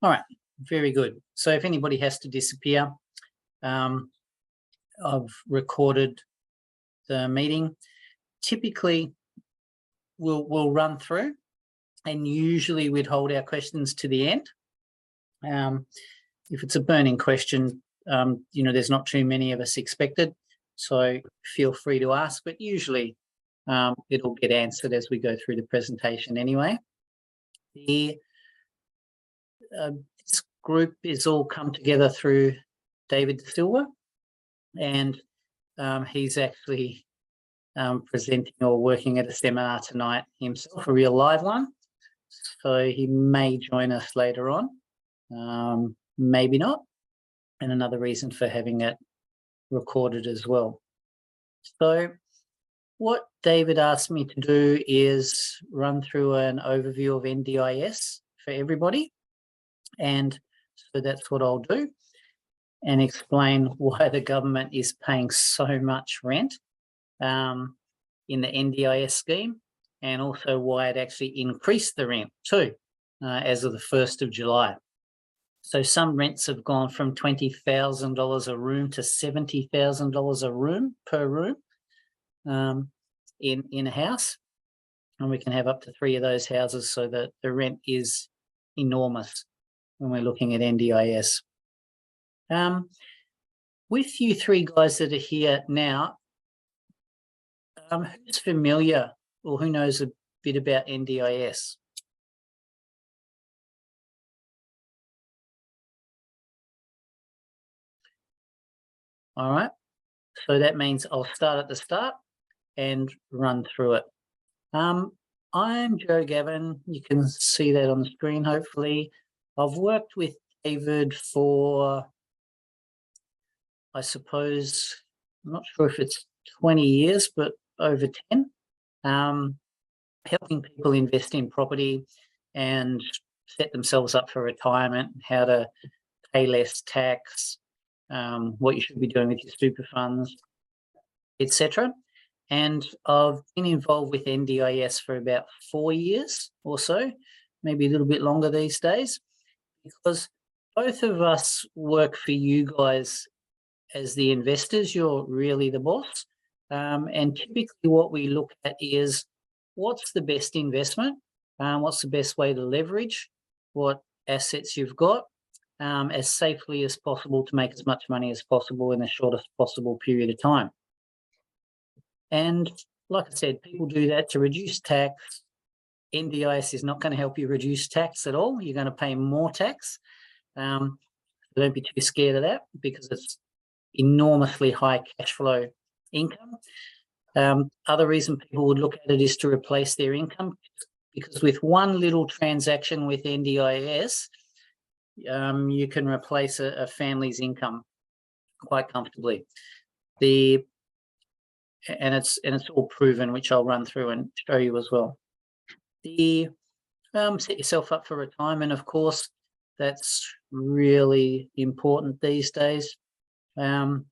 All right, very good. So if anybody has to disappear, I've recorded the meeting. Typically, we'll run through, and usually we'd hold our questions to the end. If it's a burning question, there's not too many of us expected, so feel free to ask, but usually it'll get answered as we go through the presentation anyway. This group is all come together through David De Silva, and he's actually presenting or working at a seminar tonight himself, a real live one, so he may join us later on, maybe not, and another reason for having it recorded as well. So what David asked me to do is run through an overview of NDIS for everybody, and so that's what I'll do, and explain why the government is paying so much rent in the NDIS scheme, and also why it actually increased the rent too as of the 1st of July. So some rents have gone from $20,000 a room to $70,000 a room per room in a house, and we can have up to 3 of those houses, so that the rent is enormous when we're looking at NDIS. With you 3 guys that are here now, who's familiar or who knows a bit about NDIS? All right, so that means I'll start at the start and run through it. I'm Joe Gavin. You can see that on the screen, hopefully. I've worked with David for, I suppose, I'm not sure if it's 20 years, but over 10, helping people invest in property and set themselves up for retirement, how to pay less tax, what you should be doing with your super funds, etc. And I've been involved with NDIS for about 4 years or so, maybe a little bit longer these days, because both of us work for you guys as the investors. You're really the boss. And typically what we look at is what's the best investment, what's the best way to leverage what assets you've got as safely as possible to make as much money as possible in the shortest possible period of time. And like I said, people do that to reduce tax. NDIS is not going to help you reduce tax at all. You're going to pay more tax. Don't be too scared of that, because it's enormously high cash flow income. Other reason people would look at it is to replace their income, because with one little transaction with NDIS, you can replace a family's income quite comfortably. And it's all proven, which I'll run through and show you as well. Set yourself up for retirement, of course. That's really important these days, and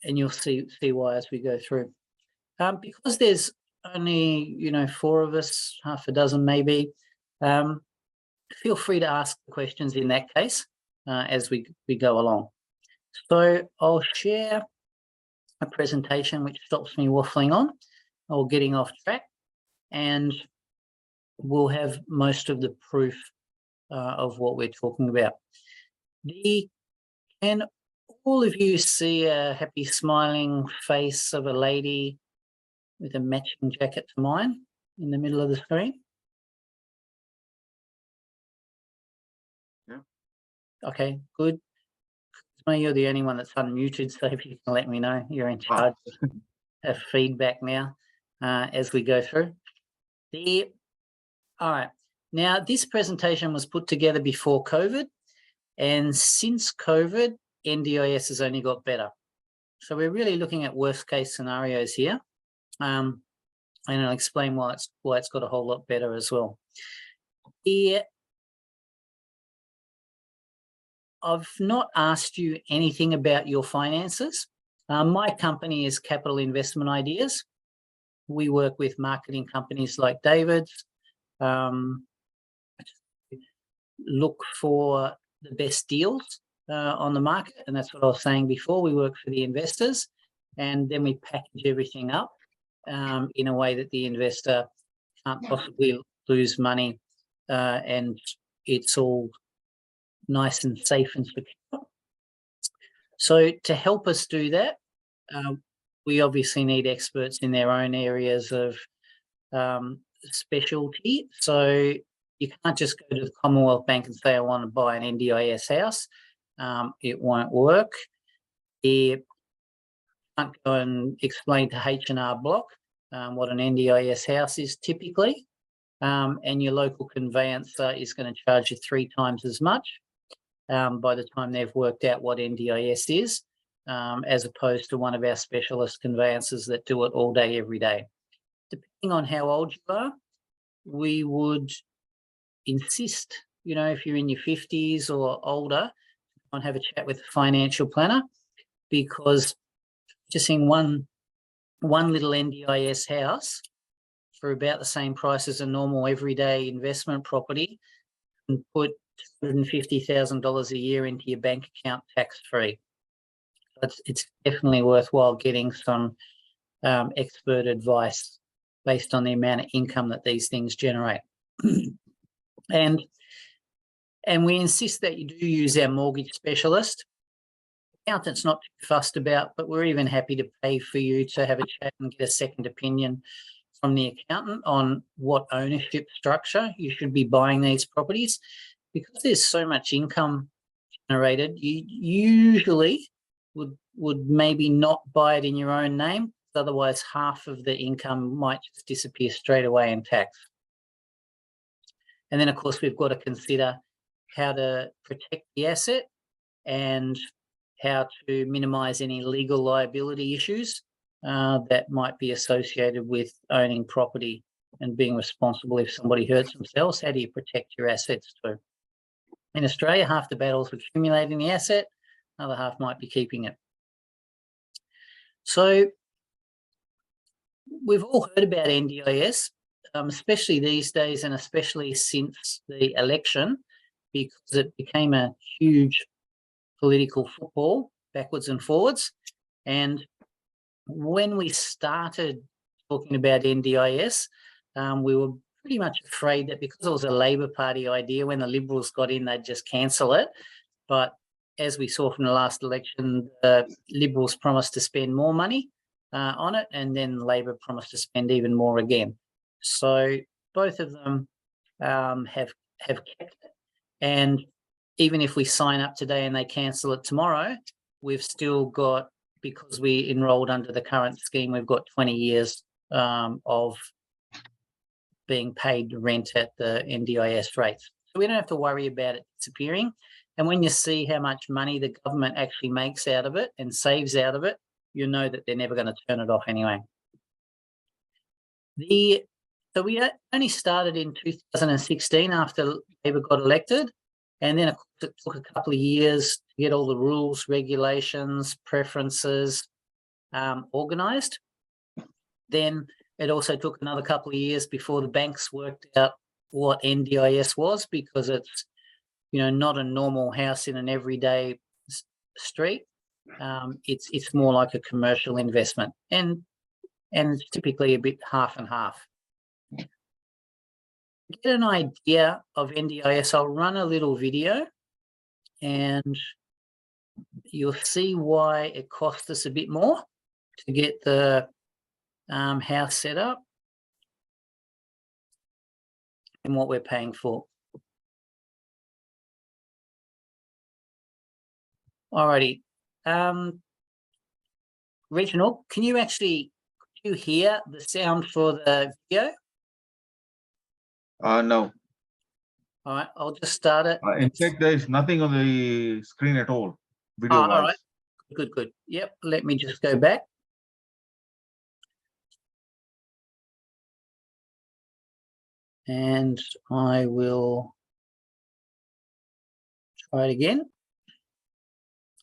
you'll see why as we go through. Because there's only 4 of us, half a dozen maybe. Feel free to ask questions in that case as we go along. So I'll share a presentation which stops me waffling on or getting off track, and we'll have most of the proof of what we're talking about. Can all of you see a happy smiling face of a lady with a matching jacket to mine in the middle of the screen? Yeah. Okay, good. You're the only one that's unmuted, so if you can let me know, you're in charge of feedback now as we go through. All right, now this presentation was put together before COVID, and since COVID, NDIS has only got better. So we're really looking at worst case scenarios here, and I'll explain why it's got a whole lot better as well. I've not asked you anything about your finances. My company is Capital Investment Ideas. We work with marketing companies like David's, look for the best deals on the market, and that's what I was saying before. We work for the investors, and then we package everything up in a way that the investor can't possibly lose money, and it's all nice and safe and secure. So to help us do that, we obviously need experts in their own areas of specialty. So you can't just go to the Commonwealth Bank and say, I want to buy an NDIS house. It won't work. You can't go and explain to H&R Block what an NDIS house is typically, and your local conveyancer is going to charge you 3 times as much by the time they've worked out what NDIS is, as opposed to one of our specialist conveyancers that do it all day, every day. Depending on how old you are, we would insist, if you're in your 50s or older, and have a chat with a financial planner, because just in one little NDIS house for about the same price as a normal everyday investment property and put $250,000 a year into your bank account tax-free. It's definitely worthwhile getting some expert advice based on the amount of income that these things generate. And we insist that you do use our mortgage specialist. Accountant's not too fussed about, but we're even happy to pay for you to have a chat and get a second opinion from the accountant on what ownership structure you should be buying these properties. Because there's so much income generated, you usually would maybe not buy it in your own name. Otherwise, half of the income might just disappear straight away in tax. And then, of course, we've got to consider how to protect the asset and how to minimise any legal liability issues that might be associated with owning property and being responsible if somebody hurts themselves. How do you protect your assets too? In Australia, half the battle's accumulating the asset, another half might be keeping it. So we've all heard about NDIS, especially these days and especially since the election, because it became a huge political football backwards and forwards. And when we started talking about NDIS, we were pretty much afraid that because it was a Labor Party idea, when the Liberals got in, they'd just cancel it. But as we saw from the last election, the Liberals promised to spend more money on it, and then Labor promised to spend even more again. So both of them have kept it. And even if we sign up today and they cancel it tomorrow, we've still got, because we enrolled under the current scheme, we've got 20 years of being paid rent at the NDIS rates. So we don't have to worry about it disappearing. And when you see how much money the government actually makes out of it and saves out of it, you know that they're never going to turn it off anyway. So we only started in 2016 after Labor got elected. And then, of course, it took a couple of years to get all the rules, regulations, preferences organised. Then it also took another couple of years before the banks worked out what NDIS was, because it's, not a normal house in an everyday street. It's more like a commercial investment, and it's typically a bit half and half. To get an idea of NDIS, I'll run a little video and you'll see why it cost us a bit more to get the house set up and what we're paying for. Alrighty. Reginald, can you hear the sound for the video? No. All right, I'll just start it. In fact, there is nothing on the screen at all, video-wise. All right, good. Yep, let me just go back. And I will try it again.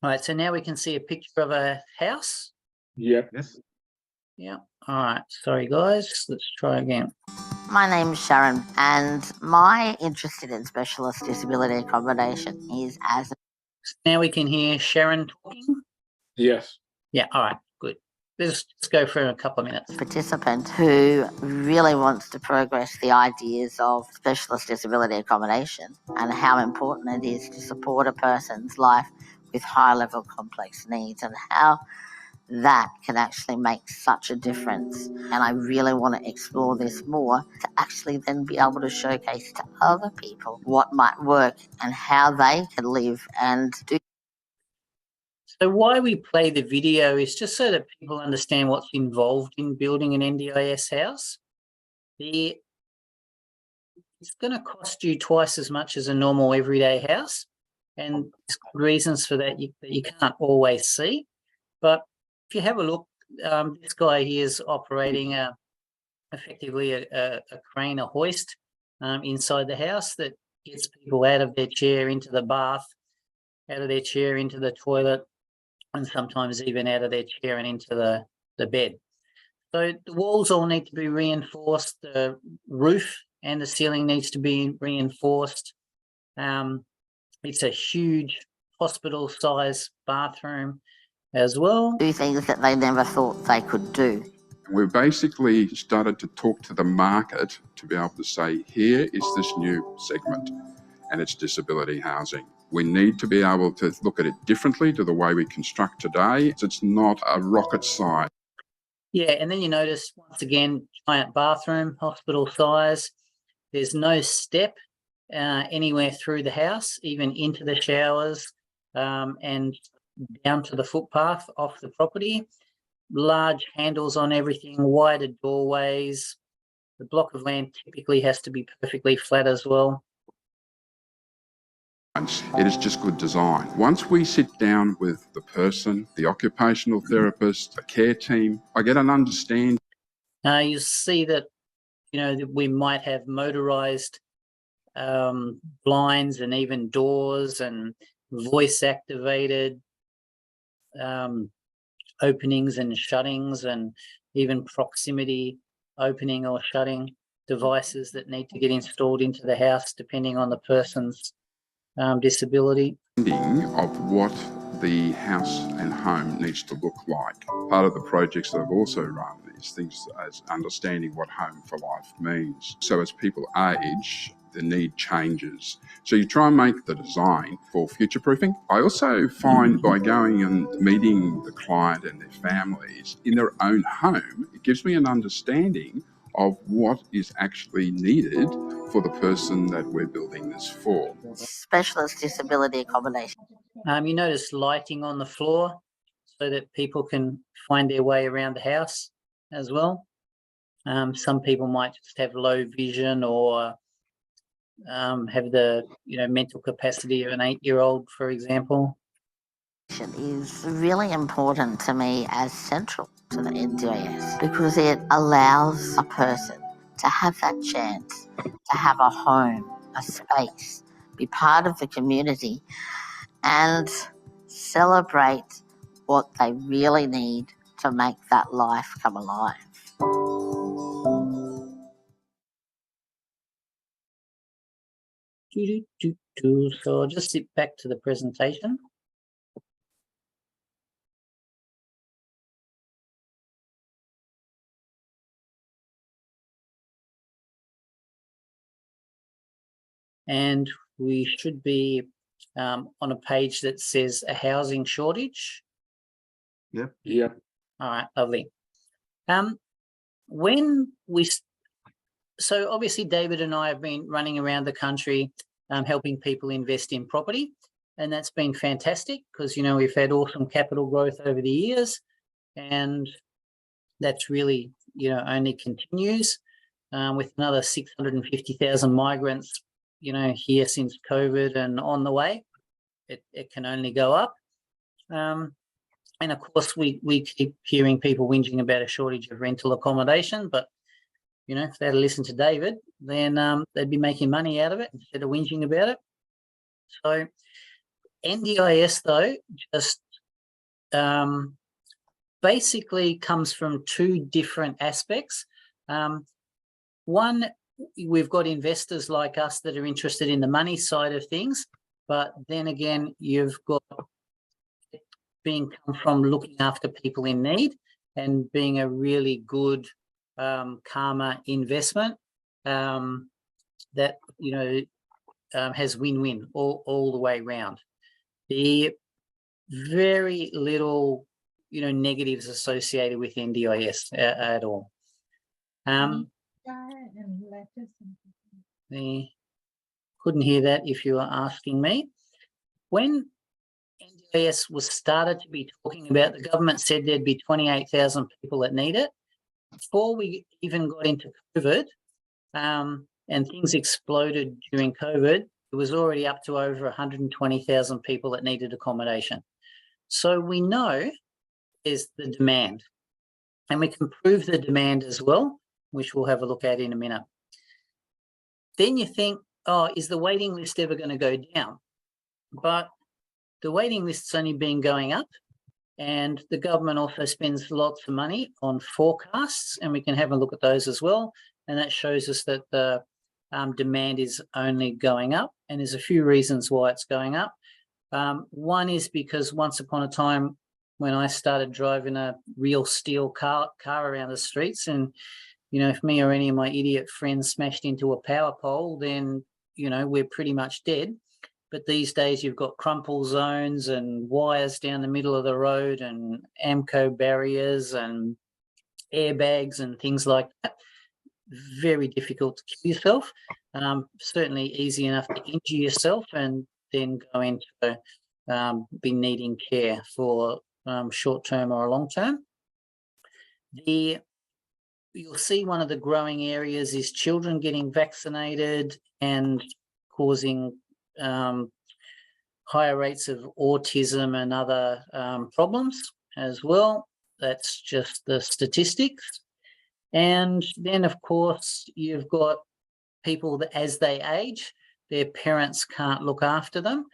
All right, so now we can see a picture of a house. Yep. Yes. Yeah. All right, sorry guys, let's try again. My name's Sharon, and my interest in specialist disability accommodation is as Now we can hear Sharon talking. Yes. Yeah, all right, good. Let's just go for a couple of minutes. a participant who really wants to progress the ideas of specialist disability accommodation and how important it is to support a person's life with high-level complex needs and how that can actually make such a difference. And I really want to explore this more to actually then be able to showcase to other people what might work and how they can live and do. So why we play the video is just so that people understand what's involved in building an NDIS house. It's going to cost you twice as much as a normal everyday house, and there's good reasons for that you can't always see. But if you have a look, this guy here is operating effectively a crane, a hoist inside the house that gets people out of their chair into the bath, out of their chair into the toilet, and sometimes even out of their chair and into the bed. So the walls all need to be reinforced, the roof and the ceiling needs to be reinforced. It's a huge hospital-size bathroom as well. Do things that they never thought they could do. We've basically started to talk to the market to be able to say, here is this new segment and it's disability housing. We need to be able to look at it differently to the way we construct today. It's not a rocket science. Yeah, and then you notice, once again, giant bathroom, hospital size. There's no step anywhere through the house, even into the showers and down to the footpath off the property. Large handles on everything, wider doorways. The block of land typically has to be perfectly flat as well. It is just good design. Once we sit down with the person, the occupational therapist, the care team, I get an understanding. You see that, that we might have motorized blinds and even doors and voice activated openings and shuttings, and even proximity opening or shutting devices that need to get installed into the house depending on the person's disability. Of what the house and home needs to look like. Part of the projects that I've also run is things as understanding what home for life means. So as people age, the need changes. So you try and make the design for future proofing. I also find by going and meeting the client and their families in their own home, it gives me an understanding of what is actually needed for the person that we're building this for. Specialist disability accommodation. You notice lighting on the floor so that people can find their way around the house as well. Some people might just have low vision or have the mental capacity of an 8-year-old, for example. Is really important to me as central to the NDIS because it allows a person to have that chance to have a home, a space, be part of the community and celebrate what they really need to make that life come alive. So I'll just sit back to the presentation. And we should be on a page that says a housing shortage. Yep. Yeah. All right, lovely. So obviously David and I have been running around the country helping people invest in property, and that's been fantastic because we've had awesome capital growth over the years, and that's really only continues with another 650,000 migrants here since COVID and on the way. It can only go up. And of course, we keep hearing people whinging about a shortage of rental accommodation, but if they'd listen to David, then they'd be making money out of it instead of whinging about it. So NDIS, though, just basically comes from two different aspects. One we've got investors like us that are interested in the money side of things, but then again, you've got being come from looking after people in need and being a really good karma investment that, you know, has win-win all the way round. The very little, you know, negatives associated with NDIS at all. Couldn't hear that if you were asking me. When NDIS was started to be talking about, the government said there'd be 28,000 people that need it. Before we even got into COVID, and things exploded during COVID, it was already up to over 120,000 people that needed accommodation. So we know there's the demand, and we can prove the demand as well, which we'll have a look at in a minute. Then you think, oh, is the waiting list ever going to go down? But the waiting list's only been going up, and the government also spends lots of money on forecasts, and we can have a look at those as well. And that shows us that the demand is only going up, and there's a few reasons why it's going up. One is because once upon a time, when I started driving a real steel car around the streets, and, you know, if me or any of my idiot friends smashed into a power pole, then, you know, we're pretty much dead. But these days you've got crumple zones and wires down the middle of the road and AMCO barriers and airbags and things like that. Very difficult to kill yourself. Certainly easy enough to injure yourself and then go into be needing care for short-term or long-term. You'll see one of the growing areas is children getting vaccinated and causing higher rates of autism and other problems as well. That's just the statistics. And then, of course, you've got people that as they age, their parents can't look after them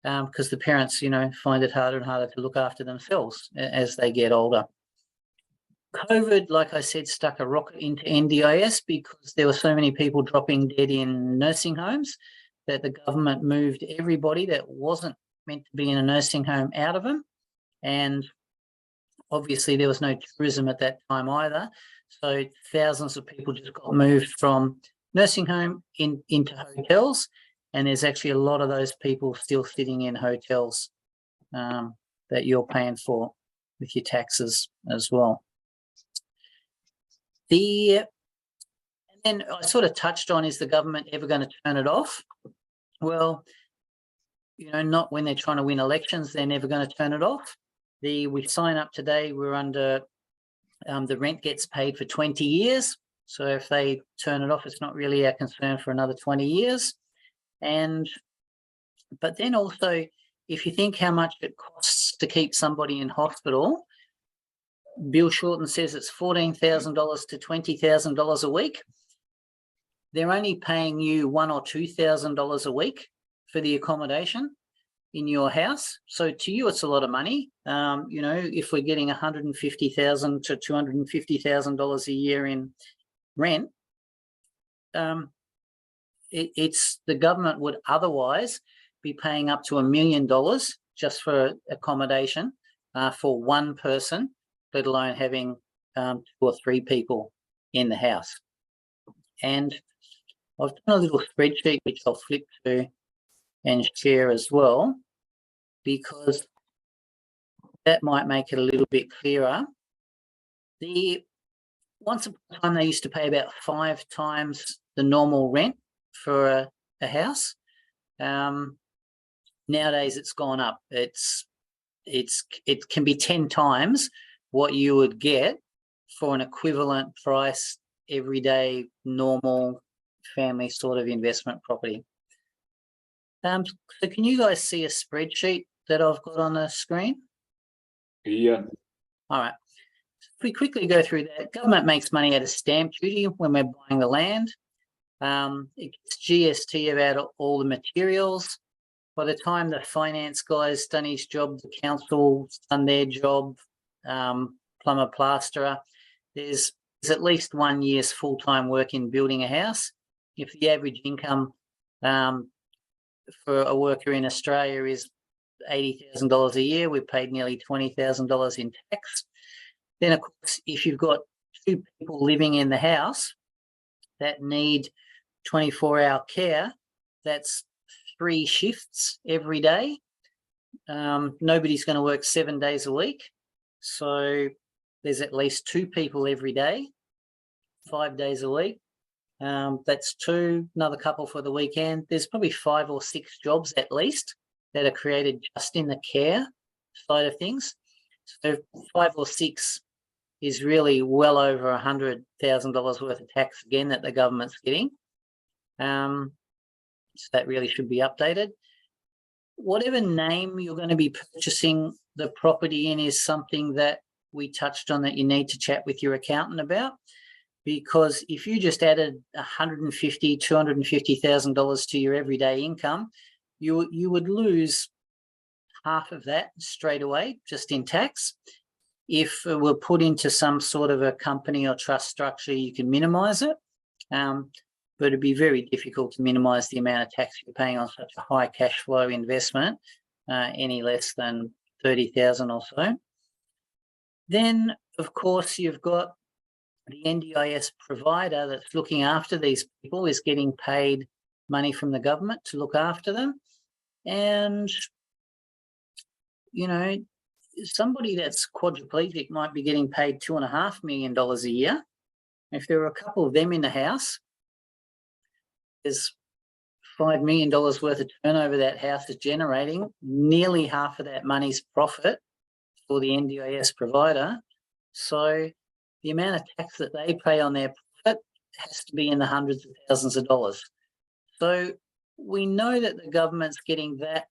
because the parents, you know, find it harder and harder to look after themselves as they get older. COVID, like I said, stuck a rocket into NDIS because there were so many people dropping dead in nursing homes that the government moved everybody that wasn't meant to be in a nursing home out of them. And obviously there was no tourism at that time either. So thousands of people just got moved from nursing home into hotels. And there's actually a lot of those people still sitting in hotels that you're paying for with your taxes as well. And then I sort of touched on, is the government ever going to turn it off? Well, you know, not when they're trying to win elections. They're never going to turn it off. We sign up today, we're under, the rent gets paid for 20 years. So if they turn it off, it's not really our concern for another 20 years. But then also, if you think how much it costs to keep somebody in hospital, Bill Shorten says it's $14,000 to $20,000 a week. They're only paying you $1,000 or $2,000 a week for the accommodation in your house. So to you, it's a lot of money. You know, if we're getting $150,000 to $250,000 a year in rent, it's the government would otherwise be paying up to $1 million just for accommodation for one person, let alone having 2 or 3 people in the house. And I've done a little spreadsheet which I'll flip to and share as well, because that might make it a little bit clearer. Once upon a time, they used to pay about 5 times the normal rent for a house. Nowadays, it's gone up. It can be 10 times what you would get for an equivalent price everyday normal family sort of investment property. So can you guys see a spreadsheet that I've got on the screen? Yeah. All right. If we quickly go through that, government makes money out of stamp duty when we're buying the land. It gets GST about all the materials. By the time the finance guy's done his job, the council's done their job, plumber, plasterer, there's there's at least 1 year's full-time work in building a house. If the average income for a worker in Australia is $80,000 a year, we've paid nearly $20,000 in tax. Then, of course, if you've got 2 people living in the house that need 24-hour care, that's 3 shifts every day. Nobody's going to work 7 days a week. So there's at least 2 people every day, 5 days a week. That's 2, another couple for the weekend. There's probably 5 or 6 jobs at least that are created just in the care side of things. So 5 or 6 is really well over $100,000 worth of tax again that the government's getting. So that really should be updated. Whatever name you're going to be purchasing the property in is something that we touched on that you need to chat with your accountant about, because if you just added $150,000, $250,000 to your everyday income, you would lose half of that straight away just in tax. If it were put into some sort of a company or trust structure, you can minimise it, but it'd be very difficult to minimise the amount of tax you're paying on such a high cash flow investment, any less than $30,000 or so. Then, of course, you've got the NDIS provider that's looking after these people is getting paid money from the government to look after them. And, you know, somebody that's quadriplegic might be getting paid $2.5 million a year. If there are a couple of them in the house, there's $5 million worth of turnover that house is generating. Nearly half of that money's profit for the NDIS provider. So the amount of tax that they pay on their profit has to be in the hundreds of thousands of dollars. So we know that the government's getting that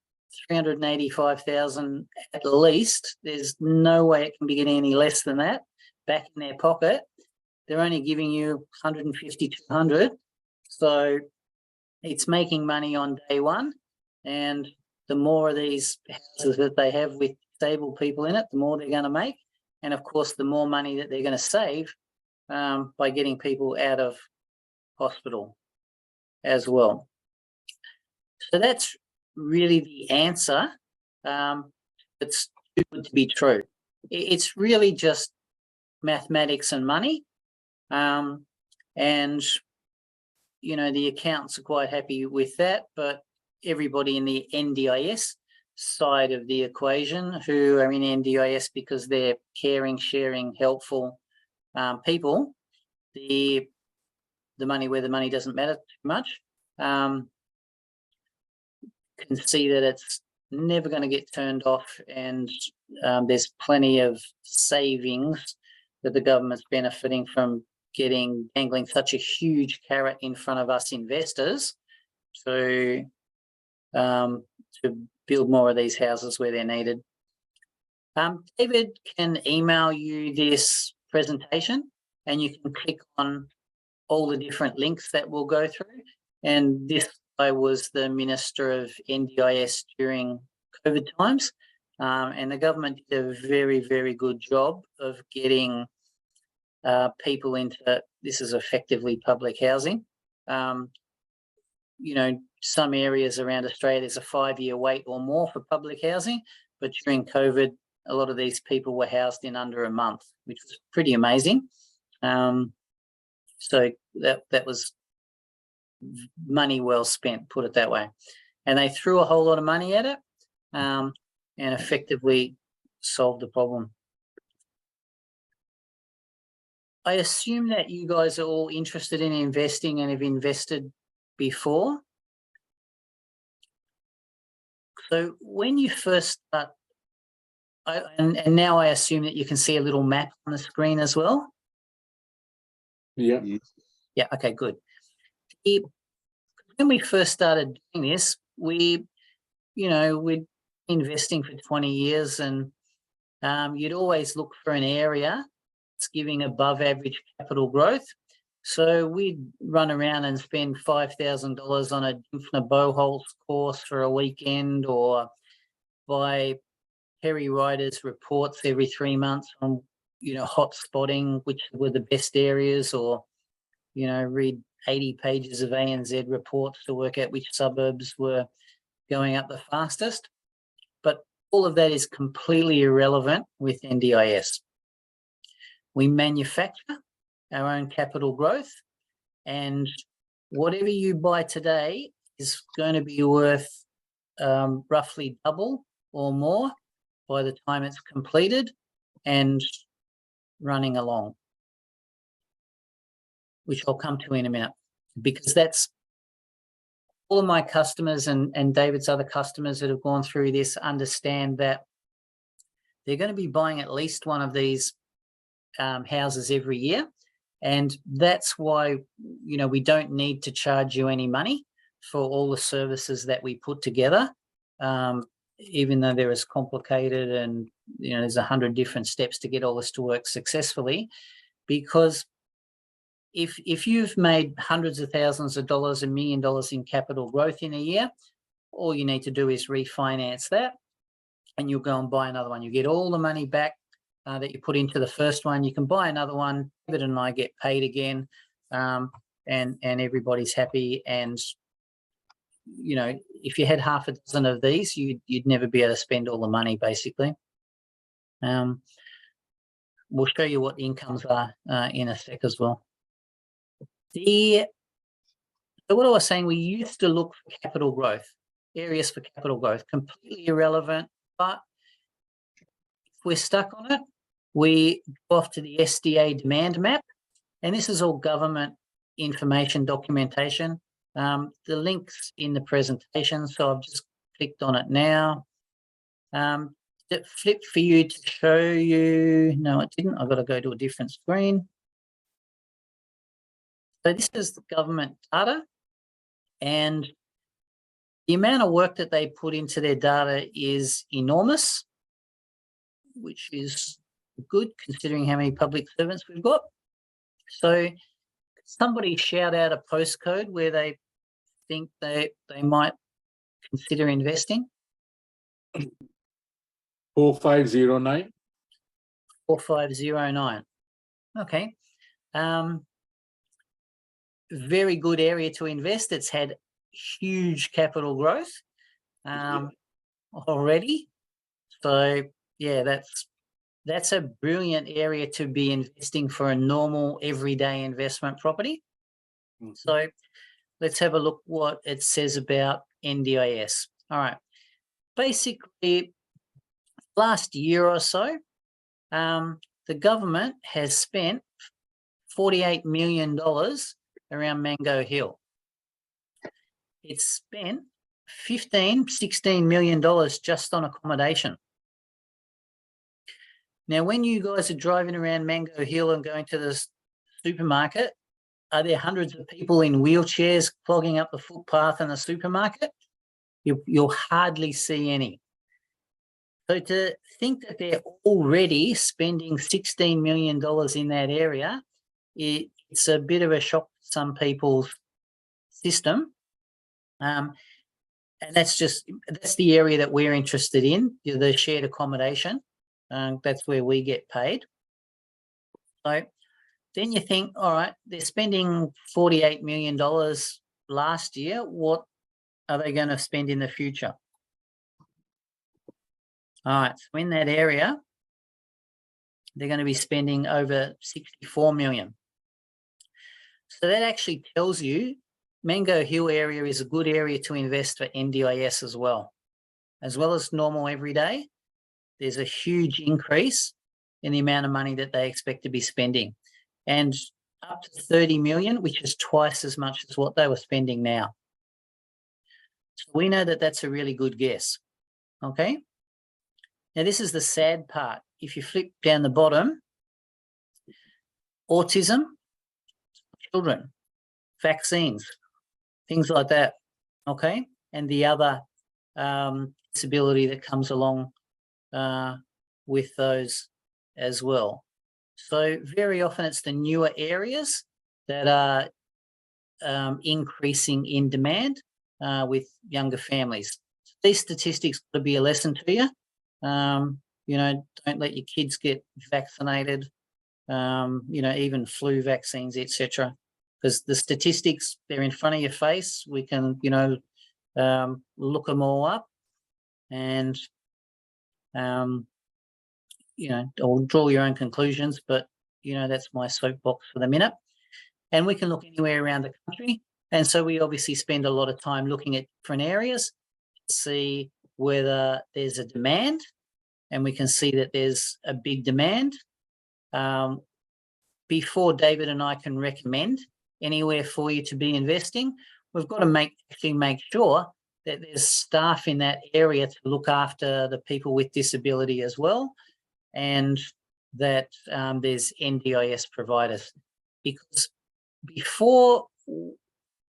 $385,000 at least. There's no way it can be getting any less than that back in their pocket. They're only giving you $150,000, $200,000. So it's making money on day one. And the more of these houses that they have with stable people in it, the more they're going to make. And of course, the more money that they're going to save by getting people out of hospital as well. So that's really the answer. It's too good to be true. It's really just mathematics and money. And, you know, the accountants are quite happy with that, but everybody in the NDIS side of the equation who are in NDIS because they're caring, sharing, helpful people, the money where the money doesn't matter too much, can see that it's never going to get turned off, and there's plenty of savings that the government's benefiting from dangling such a huge carrot in front of us investors to build more of these houses where they're needed. David can email you this presentation and you can click on all the different links that we'll go through. And this guy was the Minister of NDIS during COVID times. And the government did a very, very good job of getting people into, this is effectively public housing. You know, some areas around Australia, there's a 5-year wait or more for public housing, but during COVID, a lot of these people were housed in under a month, which was pretty amazing. So that was money well spent, put it that way. And they threw a whole lot of money at it and effectively solved the problem. I assume that you guys are all interested in investing and have invested before. So when you first start, and now I assume that you can see a little map on the screen as well. Yeah. Yeah, okay, good. When we first started doing this, we'd investing for 20 years, and you'd always look for an area that's giving above average capital growth. So we'd run around and spend $5,000 on a Dimphna Boholtz course for a weekend, or buy Perry Ryder's reports every 3 months on hot spotting, which were the best areas, or, read 80 pages of ANZ reports to work out which suburbs were going up the fastest. But all of that is completely irrelevant with NDIS. We manufacture our own capital growth, and whatever you buy today is going to be worth roughly double or more by the time it's completed and running along, which I'll come to in a minute, because that's all of my customers and David's other customers that have gone through this understand that they're going to be buying at least one of these houses every year. And that's why, we don't need to charge you any money for all the services that we put together, even though they're as complicated and, there's 100 different steps to get all this to work successfully. Because if you've made hundreds of thousands of dollars, $1 million in capital growth in a year, all you need to do is refinance that and you'll go and buy another one. You get all the money back that you put into the first one. You can buy another one. David and I get paid again, and everybody's happy. And if you had half a dozen of these, you'd never be able to spend all the money, basically. We'll show you what the incomes are in a sec as well. So what I was saying, we used to look for capital growth, areas for capital growth, completely irrelevant. But if we're stuck on it, we go off to the SDA demand map, and this is all government information documentation. The link's in the presentation, so I've just clicked on it now. It flipped for you to show you. No, it didn't. I've got to go to a different screen. So this is the government data, and the amount of work that they put into their data is enormous, which is good considering how many public servants we've got. So somebody shout out a postcode where they think they might consider investing. 4509. 4509. Okay. Very good area to invest. It's had huge capital growth already. So yeah, that's a brilliant area to be investing for a normal everyday investment property. Mm-hmm. So let's have a look what it says about NDIS. All right. Basically, last year or so, the government has spent $48 million around Mango Hill. It's spent $16 million just on accommodation. Now, when you guys are driving around Mango Hill and going to the supermarket, are there hundreds of people in wheelchairs clogging up the footpath in the supermarket? You'll hardly see any. So to think that they're already spending $16 million in that area, it's a bit of a shock to some people's system. And that's the area that we're interested in, the shared accommodation. That's where we get paid. So then you think, all right, they're spending $48 million last year. What are they going to spend in the future? All right, so in that area, they're going to be spending over $64 million. So that actually tells you Mango Hill area is a good area to invest for NDIS as well as normal everyday. There's a huge increase in the amount of money that they expect to be spending, and up to 30 million, which is twice as much as what they were spending now. So we know that that's a really good guess. Okay. Now, this is the sad part. If you flip down the bottom, autism, children, vaccines, things like that, okay? And the other disability that comes along with those as well. So very often it's the newer areas that are increasing in demand with younger families. These statistics could be a lesson to you. don't let your kids get vaccinated, even flu vaccines, etc. Because the statistics, they're in front of your face. We can, look them all up and, or draw your own conclusions, but, that's my soapbox for the minute. And we can look anywhere around the country. And so we obviously spend a lot of time looking at different areas to see whether there's a demand, and we can see that there's a big demand. Before David and I can recommend anywhere for you to be investing, we've got to make sure that there's staff in that area to look after the people with disability as well, and that there's NDIS providers. Because before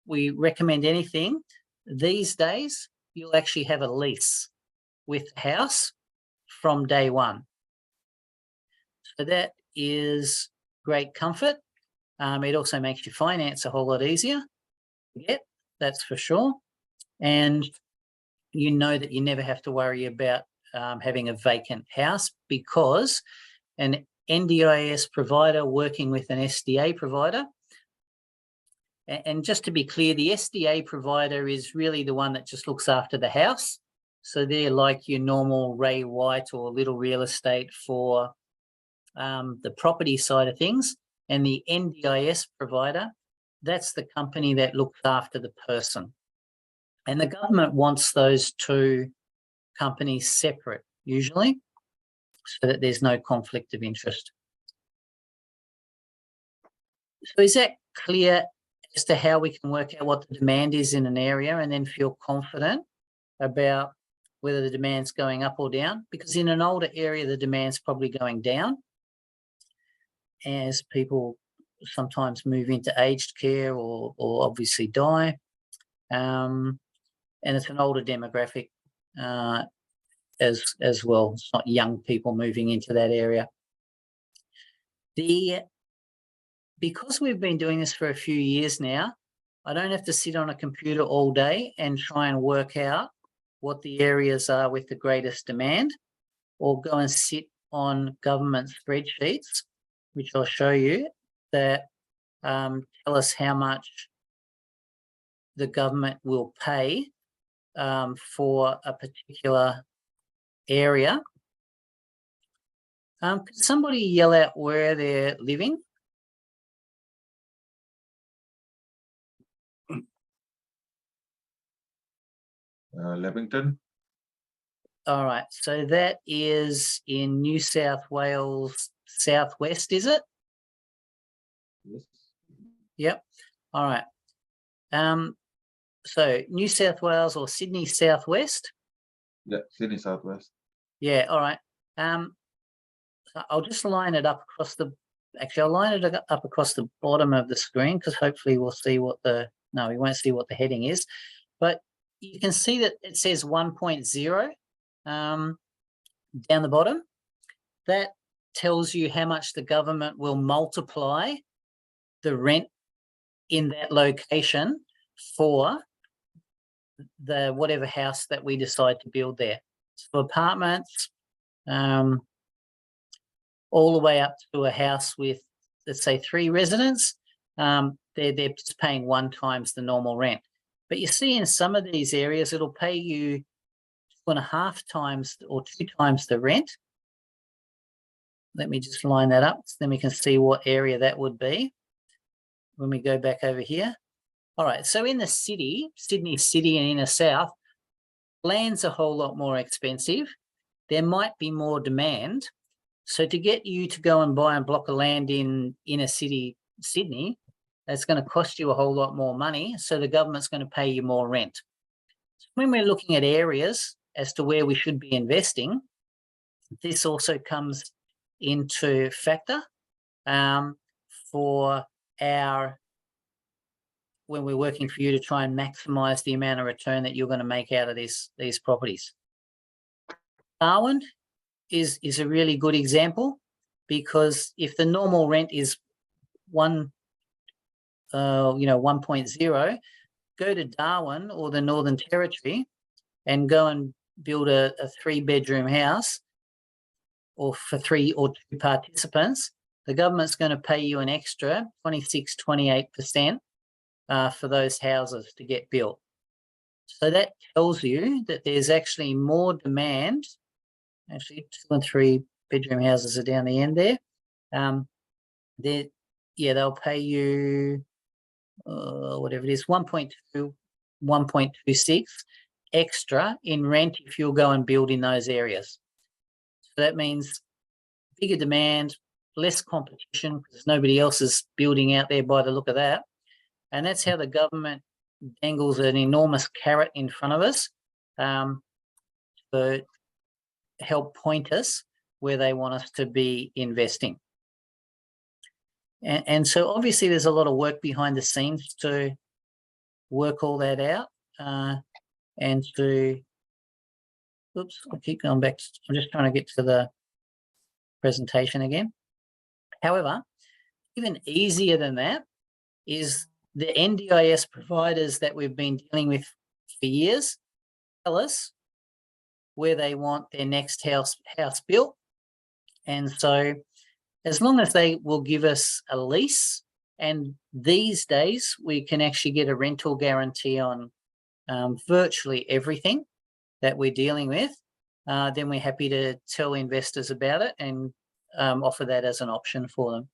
we recommend anything, these days you'll actually have a lease with the house from day one. So that is great comfort. It also makes your finance a whole lot easier to get, that's for sure. And you know that you never have to worry about having a vacant house, because an NDIS provider working with an SDA provider, and just to be clear, the SDA provider is really the one that just looks after the house. So they're like your normal Ray White or Little Real Estate for the property side of things. And the NDIS provider, that's the company that looks after the person. And the government wants those two companies separate, usually, so that there's no conflict of interest. So is that clear as to how we can work out what the demand is in an area and then feel confident about whether the demand's going up or down? Because in an older area, the demand's probably going down as people sometimes move into aged care or obviously die. And it's an older demographic as well. It's not young people moving into that area. Because we've been doing this for a few years now, I don't have to sit on a computer all day and try and work out what the areas are with the greatest demand, or go and sit on government spreadsheets, which I'll show you, that tell us how much the government will pay for a particular area. Could somebody yell out where they're living? Leamington. All right, so that is in New South Wales southwest, is it? Yes. Yep. All right. So New South Wales or Sydney southwest? Yeah, Sydney Southwest. Yeah. All right. I'll just line it up across the. Actually, I'll line it up across the bottom of the screen, because hopefully we'll see what the. No, we won't see what the heading is, but you can see that it says 1.0 down the bottom. That tells you how much the government will multiply the rent in that location for the whatever house that we decide to build there. So apartments, all the way up to a house with, let's say, 3 residents, they're just paying 1 times the normal rent. But you see in some of these areas, it'll pay you 2.5 times or 2 times the rent. Let me just line that up, so then we can see what area that would be when we go back over here. All right, so in the city, Sydney City and inner south, land's a whole lot more expensive. There might be more demand. So to get you to go and buy a block of land in inner city Sydney, that's going to cost you a whole lot more money. So the government's going to pay you more rent. So when we're looking at areas as to where we should be investing, this also comes into factor for when we're working for you to try and maximize the amount of return that you're going to make out of these properties. Darwin is a really good example, because if the normal rent is 1.0, go to Darwin or the Northern Territory and go and build a 3-bedroom house. or for 3 or 2 participants, the government's going to pay you an extra 26-28% for those houses to get built. So that tells you that there's actually more demand. Actually, 2 and 3 bedroom houses are down the end there. They'll pay you whatever it is, 1.2, 1.26 extra in rent if you'll go and build in those areas. So that means bigger demand, less competition because nobody else is building out there by the look of that. And that's how the government dangles an enormous carrot in front of us to help point us where they want us to be investing. And so obviously there's a lot of work behind the scenes to work all that out and to, oops, I keep going back. I'm just trying to get to the presentation again. However, even easier than that is the NDIS providers that we've been dealing with for years tell us where they want their next house built. And so as long as they will give us a lease, and these days we can actually get a rental guarantee on virtually everything that we're dealing with, then we're happy to tell investors about it and offer that as an option for them.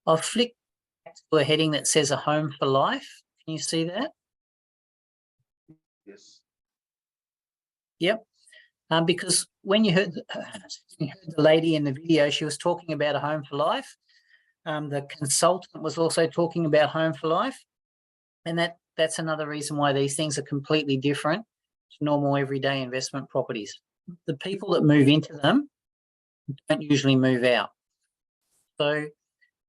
I'll flick to a heading that says a home for life. Can you see that? Yes. Yep. Because when you heard the lady in the video, she was talking about a home for life. The consultant was also talking about home for life. And that's another reason why these things are completely different to normal everyday investment properties. The people that move into them don't usually move out. So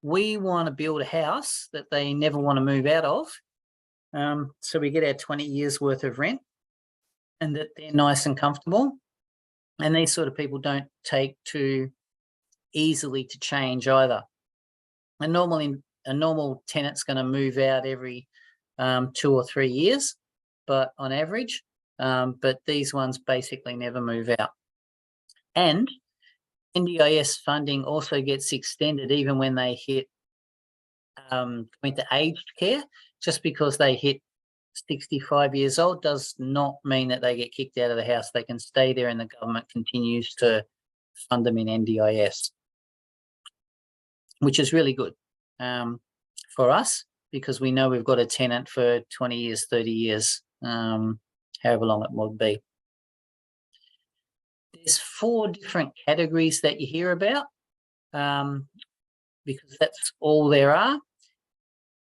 we want to build a house that they never want to move out of. So we get our 20 years worth of rent and that they're nice and comfortable. And these sort of people don't take too easily to change either. A normal tenant's going to move out every 2 or 3 years, but on average, but these ones basically never move out. And NDIS funding also gets extended even when they hit into aged care. Just because they hit 65 years old does not mean that they get kicked out of the house. They can stay there and the government continues to fund them in NDIS, which is really good for us because we know we've got a tenant for 20 years, 30 years, however long it would be. There's 4 different categories that you hear about because that's all there are.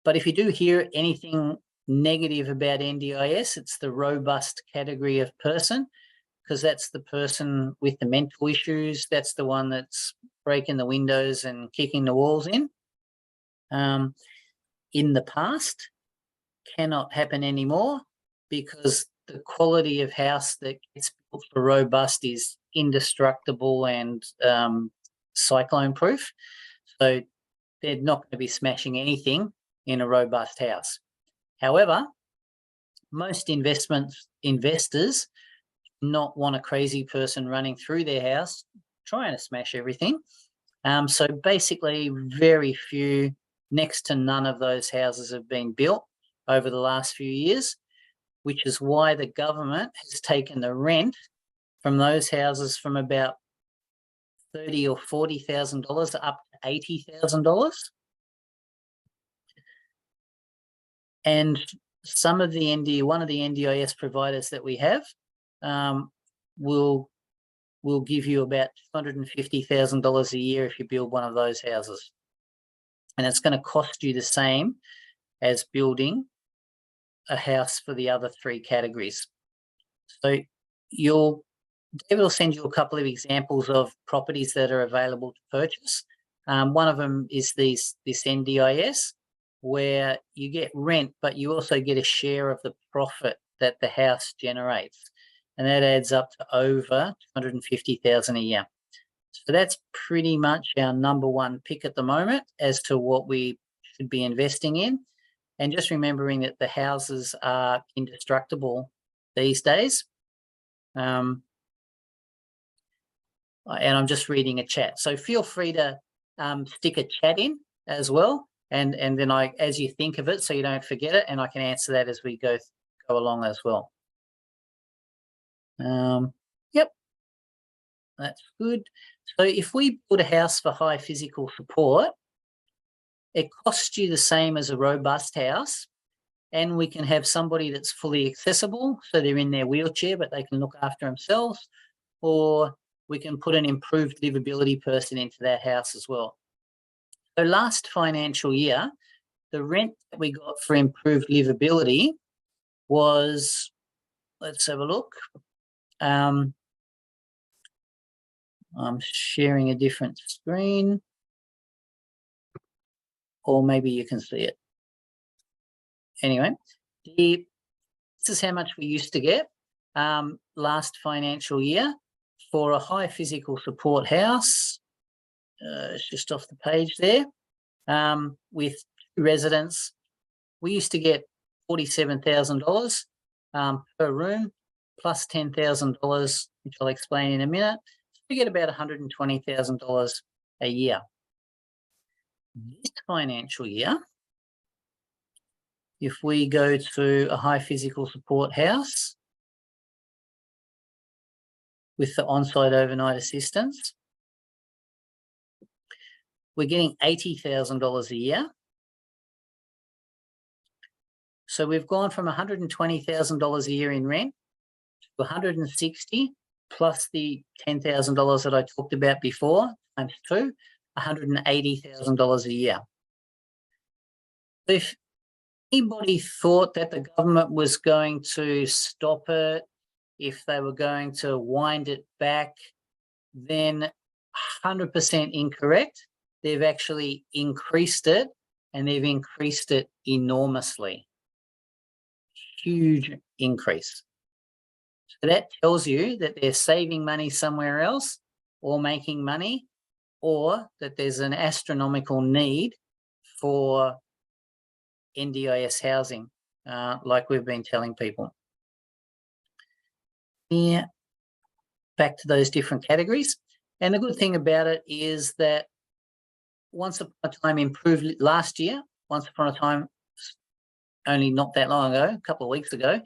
But if you do hear anything negative about NDIS, it's the robust category of person because that's the person with the mental issues. That's the one that's breaking the windows and kicking the walls in. In the past, cannot happen anymore because the quality of house that gets built for robust is indestructible and cyclone proof. So they're not going to be smashing anything in a robust house. However, most investors not want a crazy person running through their house trying to smash everything. So basically very few, next to none of those houses have been built over the last few years, which is why the government has taken the rent from those houses from about $30,000 or $40,000 up to $80,000. And some of one of the NDIS providers that we have will give you about $250,000 a year if you build one of those houses. And it's going to cost you the same as building a house for the other 3 categories. So David will send you a couple of examples of properties that are available to purchase. One of them is this NDIS, where you get rent, but you also get a share of the profit that the house generates. And that adds up to over $250,000 a year. So that's pretty much our number 1 pick at the moment as to what we should be investing in. And just remembering that the houses are indestructible these days. And I'm just reading a chat. So feel free to stick a chat in as well. And then as you think of it, so you don't forget it, and I can answer that as we go along as well. Yep, that's good. So if we build a house for high physical support, it costs you the same as a robust house, and we can have somebody that's fully accessible, so they're in their wheelchair but they can look after themselves, or we can put an improved livability person into that house as well. So last financial year, the rent that we got for improved livability was, let's have a look. I'm sharing a different screen, or maybe you can see it. Anyway, this is how much we used to get last financial year for a high physical support house. It's just off the page there. With 2 residents, we used to get $47,000 per room, plus $10,000, which I'll explain in a minute. So we get about $120,000 a year. This financial year, if we go to a high physical support house with the on-site overnight assistance, we're getting $80,000 a year. So we've gone from $120,000 a year in rent to $160,000 plus the $10,000 that I talked about before, times 2, $180,000 a year. If anybody thought that the government was going to stop it, if they were going to wind it back, then 100% incorrect. They've actually increased it, and they've increased it enormously. Huge increase. So that tells you that they're saving money somewhere else, or making money, or that there's an astronomical need for NDIS housing, like we've been telling people. Yeah, back to those different categories. And the good thing about it is that once upon a time improved last year, once upon a time, only not that long ago, a couple of weeks ago,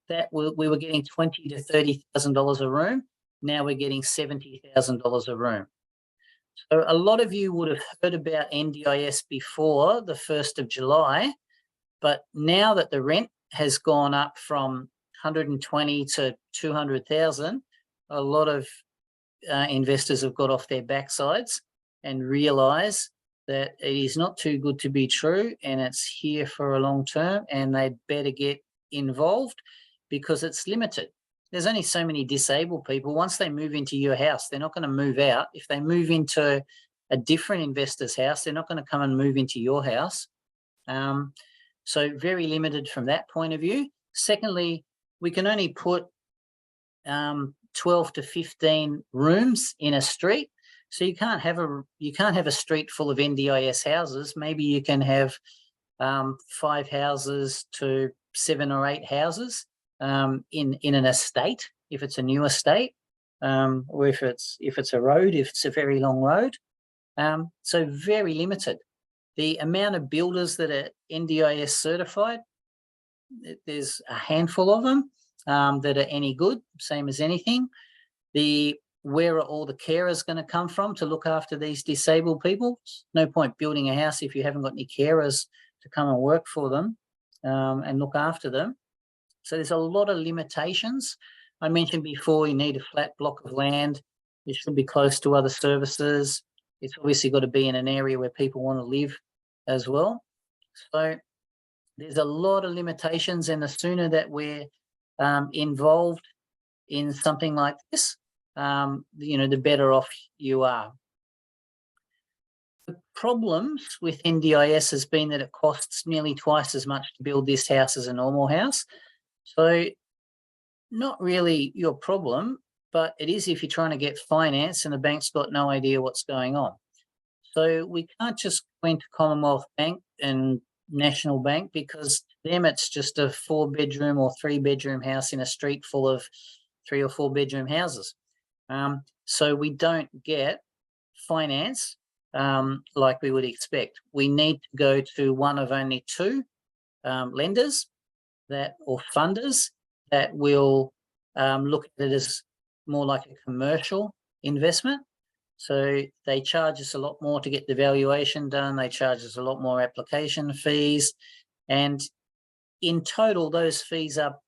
that we were getting $20,000 to $30,000 a room. Now we're getting $70,000 a room. So a lot of you would have heard about NDIS before the 1st of July, but now that the rent has gone up from 120 to 200,000, a lot of investors have got off their backsides and realise that it is not too good to be true, and it's here for a long term, and they'd better get involved because it's limited. There's only so many disabled people. Once they move into your house, they're not going to move out. If they move into a different investor's house, they're not going to come and move into your house. So very limited from that point of view. Secondly, we can only put 12 to 15 rooms in a street. So you can't have a street full of NDIS houses. Maybe you can have 5 houses to 7 or 8 houses in an estate, if it's a new estate, or if it's a road, if it's a very long road. So very limited. The amount of builders that are NDIS certified, there's a handful of them that are any good, same as anything. Where are all the carers going to come from to look after these disabled people? No point building a house if you haven't got any carers to come and work for them and look after them. So there's a lot of limitations. I mentioned before, you need a flat block of land. It should be close to other services. It's obviously got to be in an area where people want to live as well. So there's a lot of limitations, and the sooner that we're involved in something like this, the better off you are. The problems with NDIS has been that it costs nearly twice as much to build this house as a normal house. So not really your problem, but it is if you're trying to get finance and the bank's got no idea what's going on. So we can't just go into Commonwealth Bank and National Bank, because to them it's just a 4-bedroom or 3-bedroom house in a street full of 3 or 4 bedroom houses. So we don't get finance like we would expect. We need to go to one of only two lenders or funders that will look at it as more like a commercial investment. So they charge us a lot more to get the valuation done. They charge us a lot more application fees. And in total, those fees are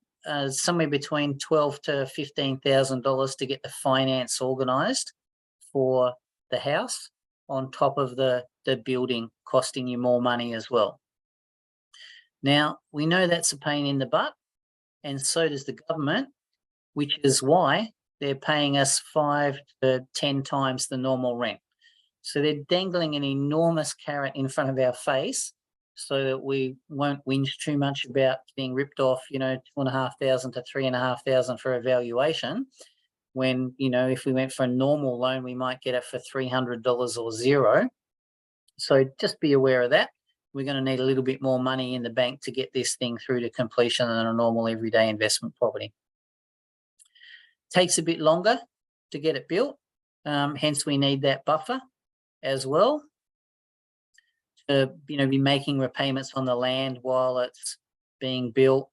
somewhere between $12,000 to $15,000 to get the finance organised for the house, on top of the building costing you more money as well. Now, we know that's a pain in the butt, and so does the government, which is why they're paying us 5 to 10 times the normal rent. So they're dangling an enormous carrot in front of our face so that we won't whinge too much about being ripped off, $2,500 to $3,500 for a valuation, when, if we went for a normal loan, we might get it for $300 or zero. So just be aware of that. We're going to need a little bit more money in the bank to get this thing through to completion than a normal everyday investment property. Takes a bit longer to get it built, hence we need that buffer as well to be making repayments on the land while it's being built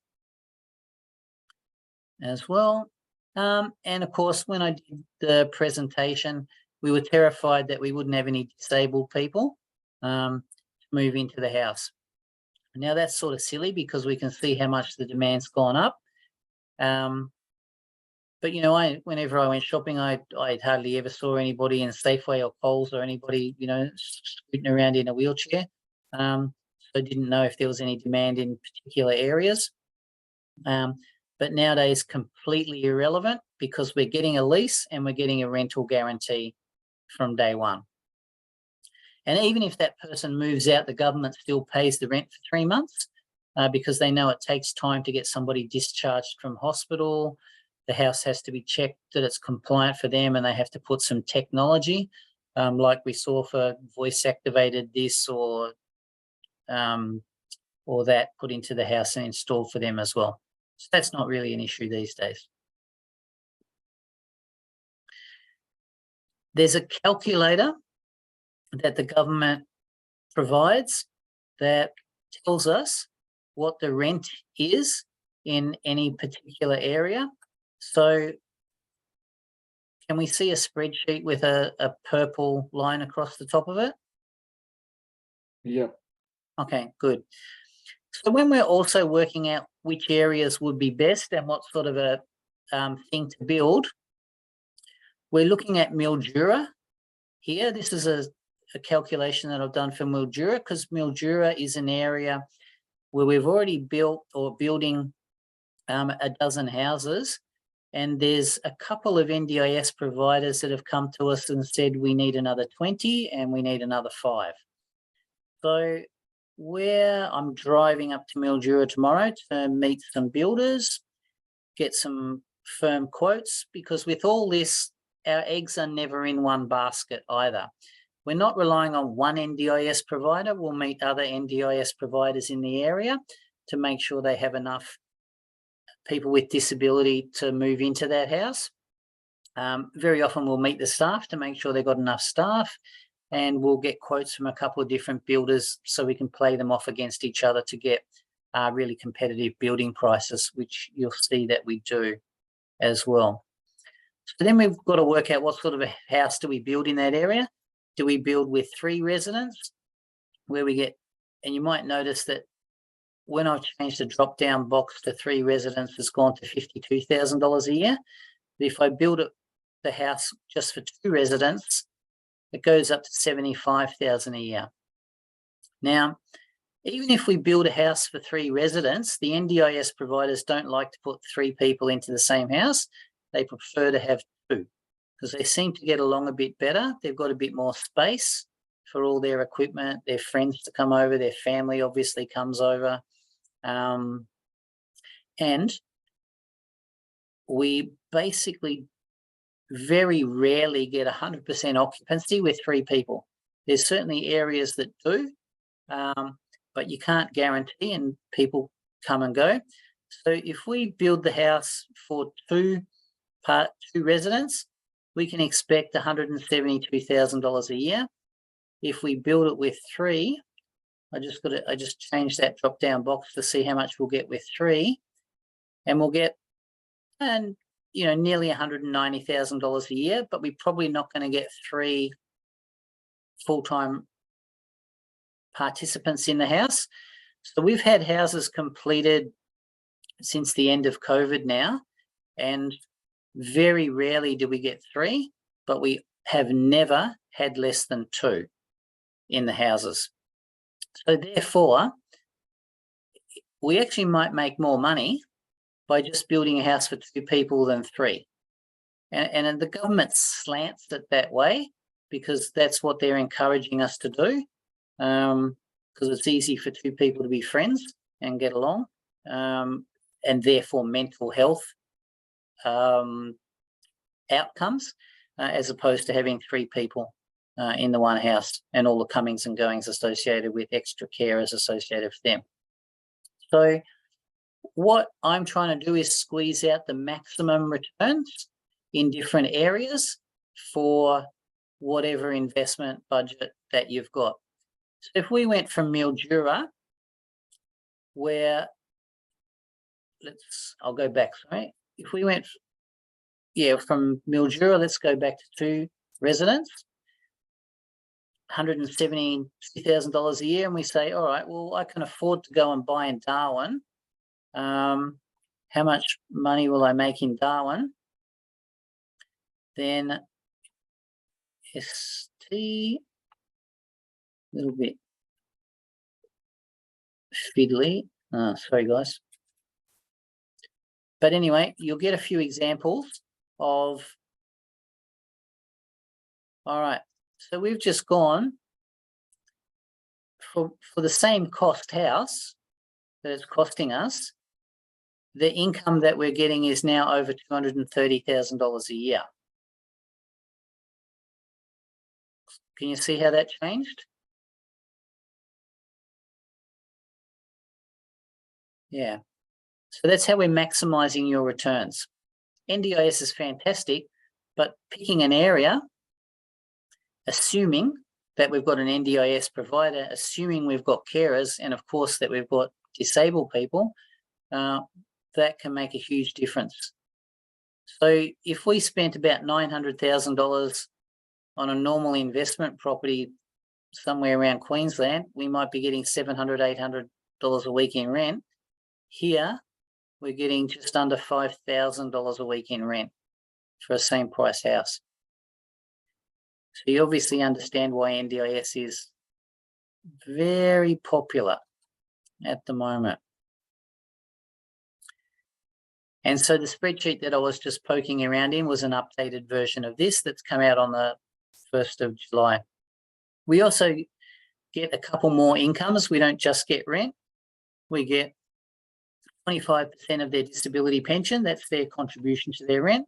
as well. And of course, when I did the presentation, we were terrified that we wouldn't have any disabled people move into the house. Now that's sort of silly because we can see how much the demand's gone up. But whenever I went shopping, I hardly ever saw anybody in Safeway or Coles or anybody, scooting around in a wheelchair. So I didn't know if there was any demand in particular areas. But nowadays, completely irrelevant because we're getting a lease and we're getting a rental guarantee from day one. And even if that person moves out, the government still pays the rent for 3 months because they know it takes time to get somebody discharged from hospital. The house has to be checked that it's compliant for them, and they have to put some technology, like we saw for voice-activated this or that, put into the house and installed for them as well. So that's not really an issue these days. There's a calculator that the government provides that tells us what the rent is in any particular area. So can we see a spreadsheet with a purple line across the top of it? Yep. Okay, good. So when we're also working out which areas would be best and what sort of a thing to build, we're looking at Mildura here. This is a calculation that I've done for Mildura because Mildura is an area where we've already built or building a dozen houses, and there's a couple of NDIS providers that have come to us and said we need another 20 and we need another 5. So I'm driving up to Mildura tomorrow to meet some builders, get some firm quotes, because with all this, our eggs are never in one basket either. We're not relying on one NDIS provider. We'll meet other NDIS providers in the area to make sure they have enough people with disability to move into that house. Very often we'll meet the staff to make sure they've got enough staff, and we'll get quotes from a couple of different builders so we can play them off against each other to get really competitive building prices, which you'll see that we do as well. So then we've got to work out what sort of a house do we build in that area. Do we build with 3 residents where we get, and you might notice that when I've changed the drop-down box to 3 residents, it's gone to $52,000 a year. But if I build the house just for 2 residents, it goes up to $75,000 a year. Now, even if we build a house for 3 residents, the NDIS providers don't like to put 3 people into the same house. They prefer to have 2 because they seem to get along a bit better. They've got a bit more space for all their equipment, their friends to come over, their family obviously comes over. And we basically very rarely get 100% occupancy with 3 people. There's certainly areas that do, but you can't guarantee, and people come and go. So if we build the house for 2 residents, we can expect $172,000 a year. If we build it with 3, I just changed that drop down box to see how much we'll get with 3, and we'll get nearly $190,000 a year, but we're probably not going to get 3 full-time participants in the house. So we've had houses completed since the end of COVID now, and very rarely do we get 3, but we have never had less than 2 in the houses. So therefore, we actually might make more money by just building a house for 2 people than 3. And the government slants it that way because that's what they're encouraging us to do, because it's easy for 2 people to be friends and get along, and therefore mental health outcomes, as opposed to having 3 people in the one house and all the comings and goings associated with extra carers associated with them. So what I'm trying to do is squeeze out the maximum returns in different areas for whatever investment budget that you've got. So if we went from Mildura, where I'll go back, sorry. If we went, from Mildura, let's go back to 2 residents, $172,000 a year, and we say, all right, well, I can afford to go and buy in Darwin. How much money will I make in Darwin? Then ST, a little bit fiddly. Sorry, guys. But anyway, you'll get a few examples of, all right, so we've just gone for the same cost house that it's costing us, the income that we're getting is now over $230,000 a year. Can you see how that changed? Yeah. So that's how we're maximizing your returns. NDIS is fantastic, but picking an area, assuming that we've got an NDIS provider, assuming we've got carers, and of course that we've got disabled people, that can make a huge difference. So if we spent about $900,000 on a normal investment property somewhere around Queensland, we might be getting $700, $800 a week in rent. Here, we're getting just under $5,000 a week in rent for a same price house. So you obviously understand why NDIS is very popular at the moment. And so the spreadsheet that I was just poking around in was an updated version of this that's come out on the 1st of July. We also get a couple more incomes. We don't just get rent. We get 25% of their disability pension. That's their contribution to their rent.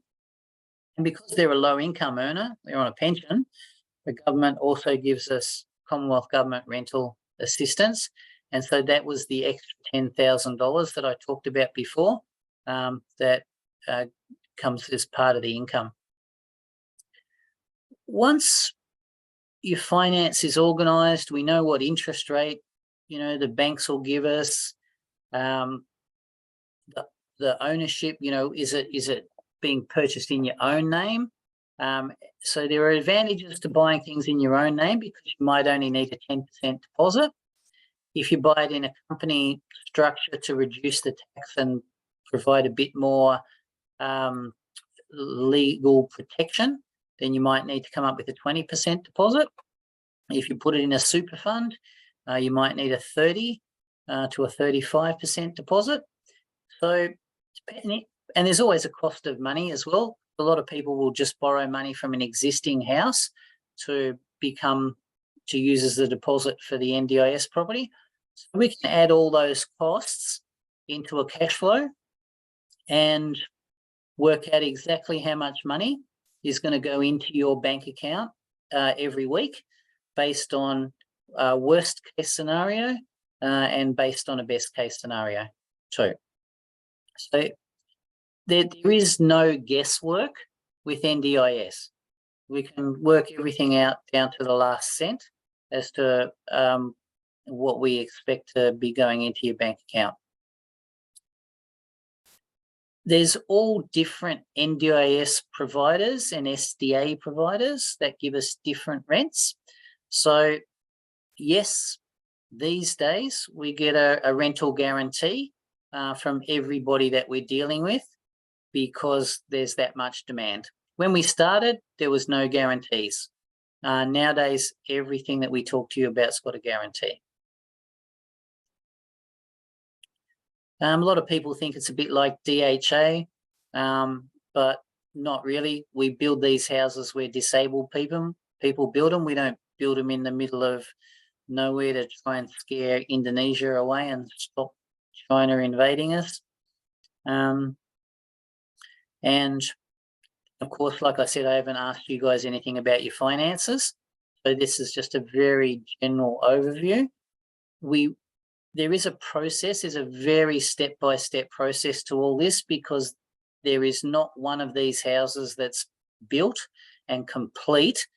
And because they're a low income earner, they're on a pension, the government also gives us Commonwealth Government rental assistance. And so that was the extra $10,000 that I talked about before, that comes as part of the income. Once your finance is organised, we know what interest rate, the banks will give us, the ownership, is it being purchased in your own name? So there are advantages to buying things in your own name because you might only need a 10% deposit. If you buy it in a company structure to reduce the tax and provide a bit more legal protection, then you might need to come up with a 20% deposit. If you put it in a super fund, you might need a 30 to a 35% deposit. So, and there's always a cost of money as well. A lot of people will just borrow money from an existing house to use as the deposit for the NDIS property. So we can add all those costs into a cash flow and work out exactly how much money is going to go into your bank account every week based on worst case scenario and based on a best case scenario too. So there is no guesswork with NDIS. we can work everything out down to the last cent as to what we expect to be going into your bank account. There's all different NDIS providers and SDA providers that give us different rents. So yes, these days we get a rental guarantee from everybody that we're dealing with because there's that much demand. When we started, there was no guarantees. Nowadays, everything that we talk to you about's got a guarantee. A lot of people think it's a bit like DHA, but not really. We build these houses where disabled people build them. We don't build them in the middle of nowhere to try and scare Indonesia away and stop China invading us. And of course, like I said, I haven't asked you guys anything about your finances. So this is just a very general overview. There is a process, there's a very step-by-step process to all this, because there is not one of these houses that's built and complete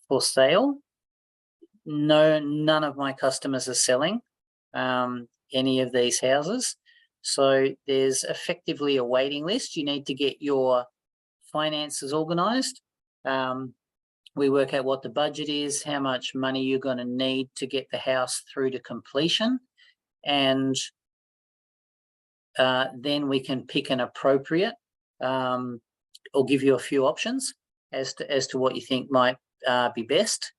for sale. No, none of my customers are selling any of these houses. So there's effectively a waiting list. You need to get your finances organised. We work out what the budget is, how much money you're going to need to get the house through to completion. And then we can pick an appropriate or give you a few options as to what you think might be best,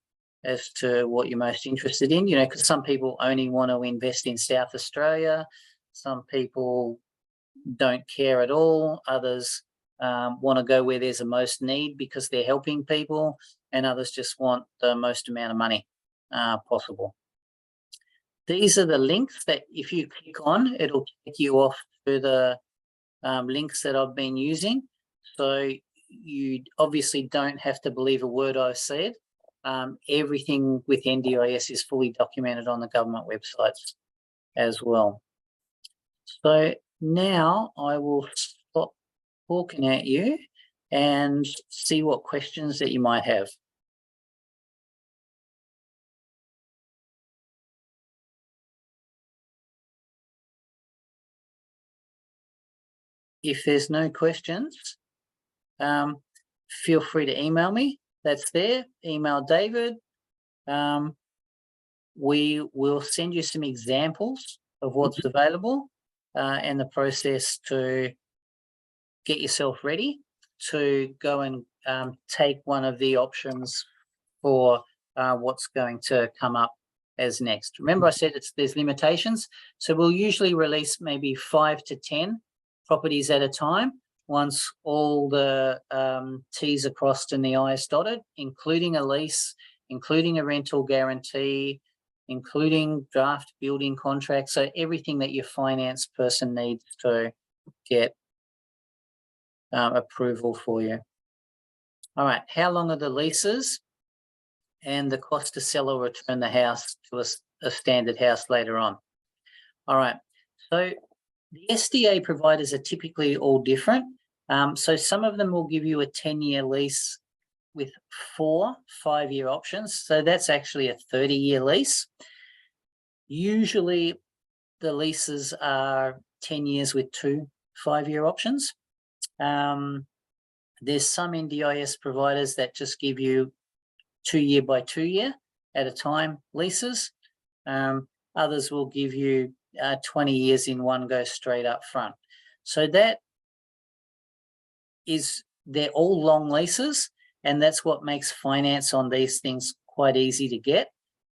as to what you're most interested in, you know, because some people only want to invest in South Australia. Some people don't care at all. Others want to go where there's the most need because they're helping people, and others just want the most amount of money possible. These are the links that if you click on, it'll take you off to the links that I've been using. So you obviously don't have to believe a word I've said. Everything with NDIS is fully documented on the government websites as well. So now I will stop talking at you and see what questions that you might have. If there's no questions, feel free to email me. That's there. Email David. We will send you some examples of what's available and the process to get yourself ready to go and take one of the options for what's going to come up as next. Remember I said there's limitations. So we'll usually release maybe 5 to 10 properties at a time once all the T's are crossed and the I's dotted, including a lease, including a rental guarantee, including draft building contracts. So everything that your finance person needs to get approval for you. All right, how long are the leases and the cost to sell or return the house to a standard house later on? All right, so the SDA providers are typically all different. So some of them will give you a 10-year lease with 4 5-year options. So that's actually a 30-year lease. Usually the leases are 10 years with 2 5-year options. There's some NDIS providers that just give you 2-year by 2-year at a time leases. Others will give you 20 years in one go straight up front. So that is, they're all long leases, and that's what makes finance on these things quite easy to get,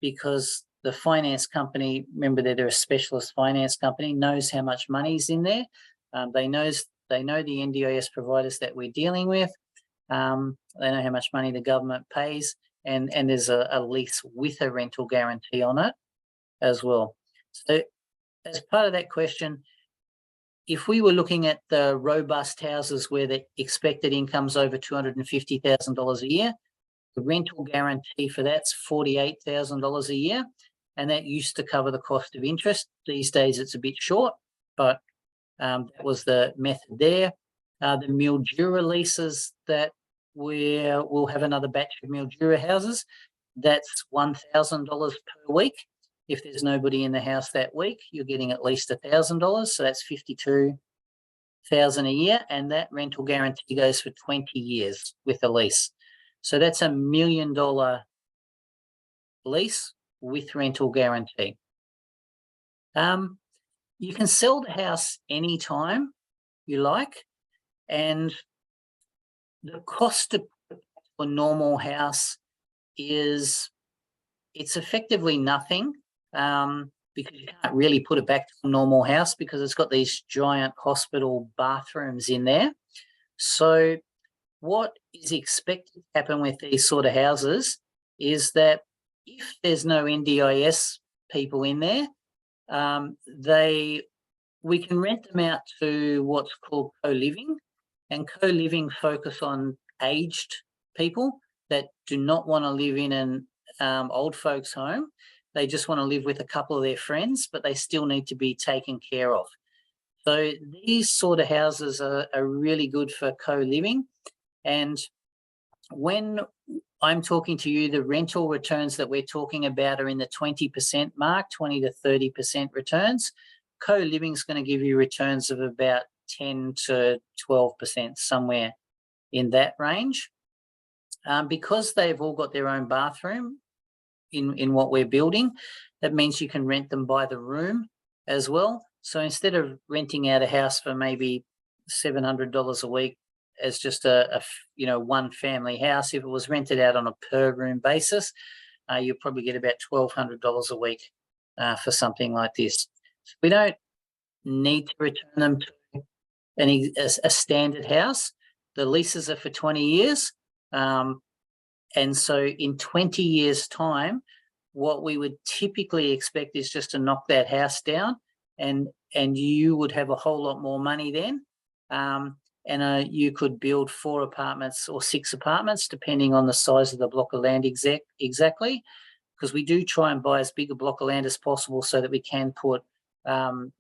because the finance company, remember that they're a specialist finance company, knows how much money's in there. They know the NDIS providers that we're dealing with. They know how much money the government pays, and there's a lease with a rental guarantee on it as well. So as part of that question, if we were looking at the robust houses where the expected income's over $250,000 a year, the rental guarantee for that's $48,000 a year, and that used to cover the cost of interest. These days it's a bit short, but that was the method there. The Mildura leases that we'll have another batch of Mildura houses. That's $1,000 per week. If there's nobody in the house that week, you're getting at least $1,000. So that's $52,000 a year, and that rental guarantee goes for 20 years with a lease. So that's $1 million lease with rental guarantee. You can sell the house anytime you like, and the cost of a normal house is, it's effectively nothing, because you can't really put it back to a normal house because it's got these giant hospital bathrooms in there. So what is expected to happen with these sort of houses is that if there's no NDIS people in there, we can rent them out to what's called co-living, and co-living focus on aged people that do not want to live in an old folks home. They just want to live with a couple of their friends, but they still need to be taken care of. So these sort of houses are really good for co-living. And when I'm talking to you, the rental returns that we're talking about are in the 20% mark, 20 to 30% returns. Co-living is going to give you returns of about 10 to 12%, somewhere in that range. Because they've all got their own bathroom in what we're building, that means you can rent them by the room as well. So instead of renting out a house for maybe $700 a week as just a one family house, if it was rented out on a per room basis, you'll probably get about $1,200 a week for something like this. We don't need to return them to a standard house. The leases are for 20 years. And so in 20 years' time, what we would typically expect is just to knock that house down, and you would have a whole lot more money then. And you could build 4 apartments or 6 apartments, depending on the size of the block of land exactly, because we do try and buy as big a block of land as possible so that we can put 8,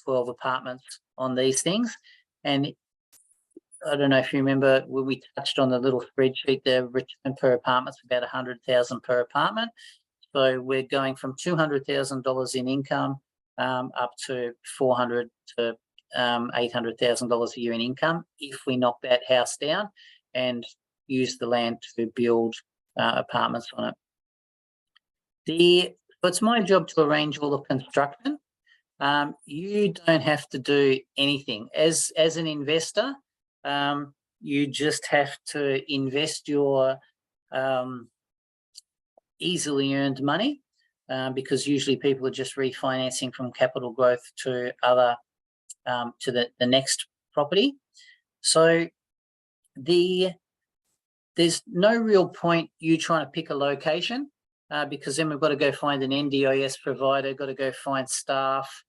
12 apartments on these things. And I don't know if you remember when we touched on the little spreadsheet, the return per apartment is about $100,000 per apartment. So we're going from $200,000 in income up to $400,000 to $800,000 a year in income if we knock that house down and use the land to build apartments on it. So it's my job to arrange all the construction. You don't have to do anything. As an investor, you just have to invest your easily earned money, because usually people are just refinancing from capital growth to other to the next property. So there's no real point you trying to pick a location, because then we've got to go find an NDIS provider, got to go find staff,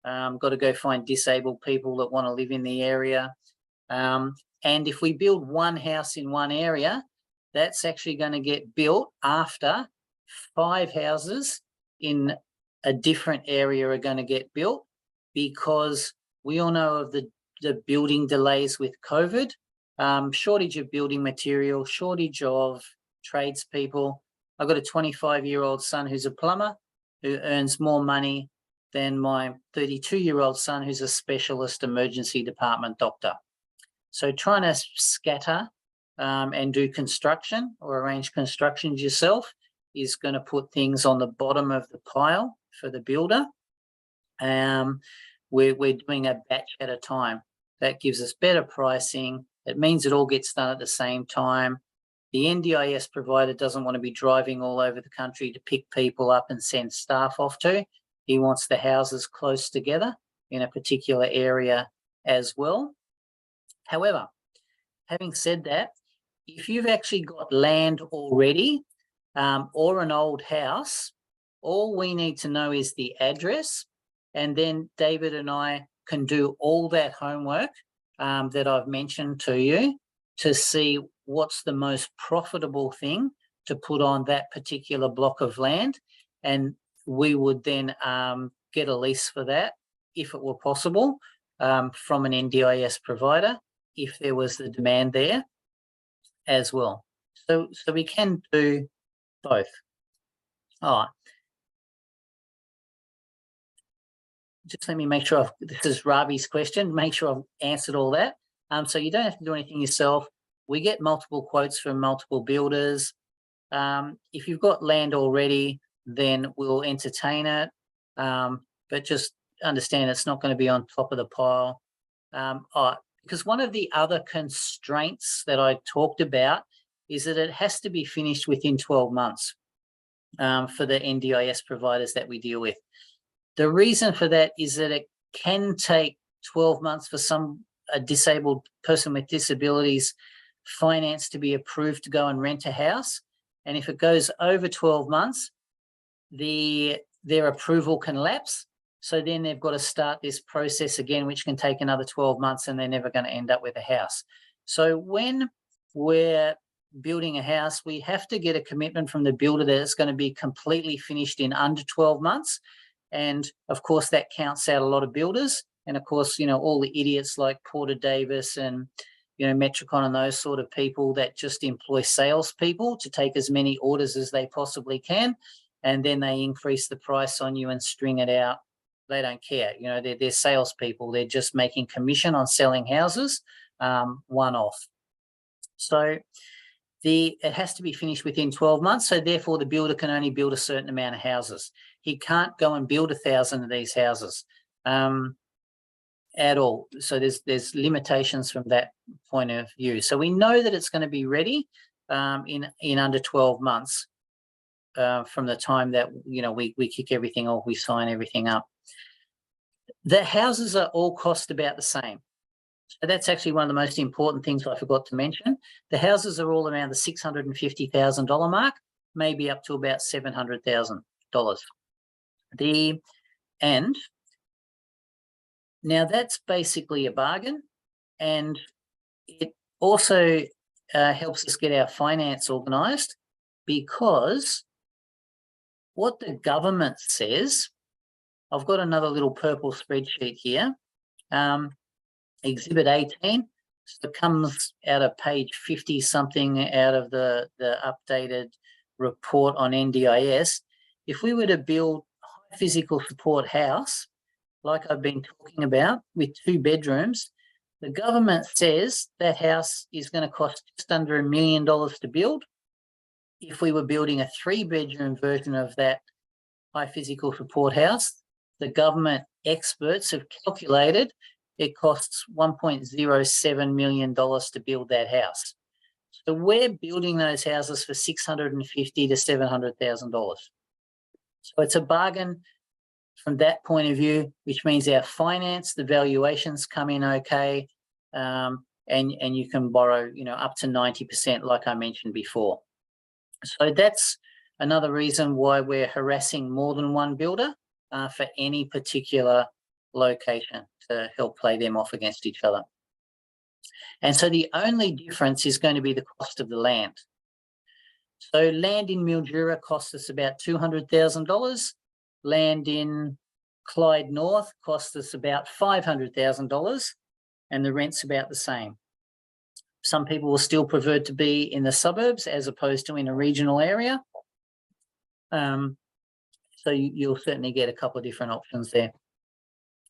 got to go find disabled people that want to live in the area. And if we build one house in one area, that's actually going to get built after 5 houses in a different area are going to get built, because we all know of the building delays with COVID, shortage of building material, shortage of tradespeople. I've got a 25-year-old son who's a plumber who earns more money than my 32-year-old son who's a specialist emergency department doctor. So trying to scatter and do construction or arrange constructions yourself is going to put things on the bottom of the pile for the builder. We're doing a batch at a time. That gives us better pricing. It means it all gets done at the same time. The NDIS provider doesn't want to be driving all over the country to pick people up and send staff off to. He wants the houses close together in a particular area as well. However, having said that, if you've actually got land already or an old house, all we need to know is the address, and then David and I can do all that homework that I've mentioned to you to see what's the most profitable thing to put on that particular block of land. And we would then get a lease for that, if it were possible, from an NDIS provider, if there was the demand there. as well. So we can do both. All right. Just let me make sure this is Ravi's question. Make sure I've answered all that. So you don't have to do anything yourself. We get multiple quotes from multiple builders. If you've got land already, then we'll entertain it. But just understand it's not going to be on top of the pile. Because one of the other constraints that I talked about is that it has to be finished within 12 months for the NDIS providers that we deal with. The reason for that is that it can take 12 months for a disabled person with disabilities finance to be approved to go and rent a house. And if it goes over 12 months, their approval can lapse. So then they've got to start this process again, which can take another 12 months, and they're never going to end up with a house. So when we're building a house, we have to get a commitment from the builder that it's going to be completely finished in under 12 months. And of course, that counts out a lot of builders. And of course, all the idiots like Porter Davis and, Metricon and those sort of people that just employ salespeople to take as many orders as they possibly can. And then they increase the price on you and string it out. They don't care. They're salespeople. They're just making commission on selling houses, one-off. So it has to be finished within 12 months. So therefore, the builder can only build a certain amount of houses. He can't go and build 1,000 of these houses at all. So there's limitations from that point of view. So we know that it's going to be ready in under 12 months from the time that we kick everything off, we sign everything up. The houses are all cost about the same. So that's actually one of the most important things I forgot to mention. The houses are all around the $650,000 mark, maybe up to about $700,000. Now that's basically a bargain, and it also helps us get our finance organised, because what the government says, I've got another little purple spreadsheet here, Exhibit 18, so it comes out of page 50 something out of the updated report on NDIS. If we were to build a high physical support house, like I've been talking about, with 2 bedrooms, the government says that house is going to cost just under $1 million to build. If we were building a 3-bedroom version of that high physical support house, the government experts have calculated it costs $1.07 million to build that house. So we're building those houses for $650,000 to $700,000. So it's a bargain from that point of view, which means our finance, the valuations come in okay, and you can borrow, up to 90%, like I mentioned before. So that's another reason why we're harassing more than one builder for any particular location to help play them off against each other. And so the only difference is going to be the cost of the land. So land in Mildura costs us about $200,000. Land in Clyde North costs us about $500,000, and the rent's about the same. Some people will still prefer to be in the suburbs as opposed to in a regional area. So you'll certainly get a couple of different options there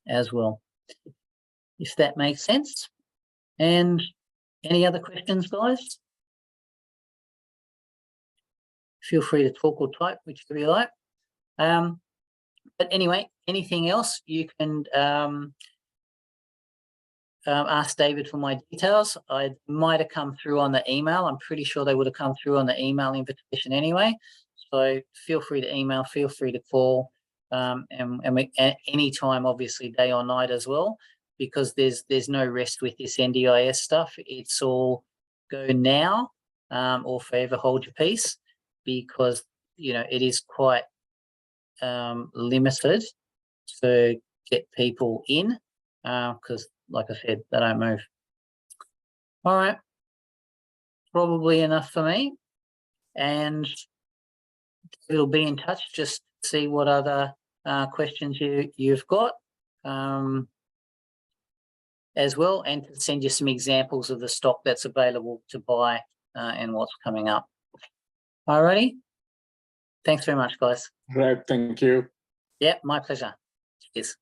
as well, if that makes sense. And any other questions, guys? Feel free to talk or type, whichever you like. But anyway, anything else, you can ask David for my details. I might have come through on the email. I'm pretty sure they would have come through on the email invitation anyway. So feel free to email, feel free to call, and we, at any time, obviously day or night as well, because there's no rest with this NDIS stuff. It's all go now or forever hold your peace, because it is quite limited to get people in, because like I said, they don't move. All right, probably enough for me, and it'll be in touch just to see what other questions you've got as well, and to send you some examples of the stock that's available to buy and what's coming up. Alrighty. Thanks very much, guys. Right. Thank you. Yeah, my pleasure. Cheers.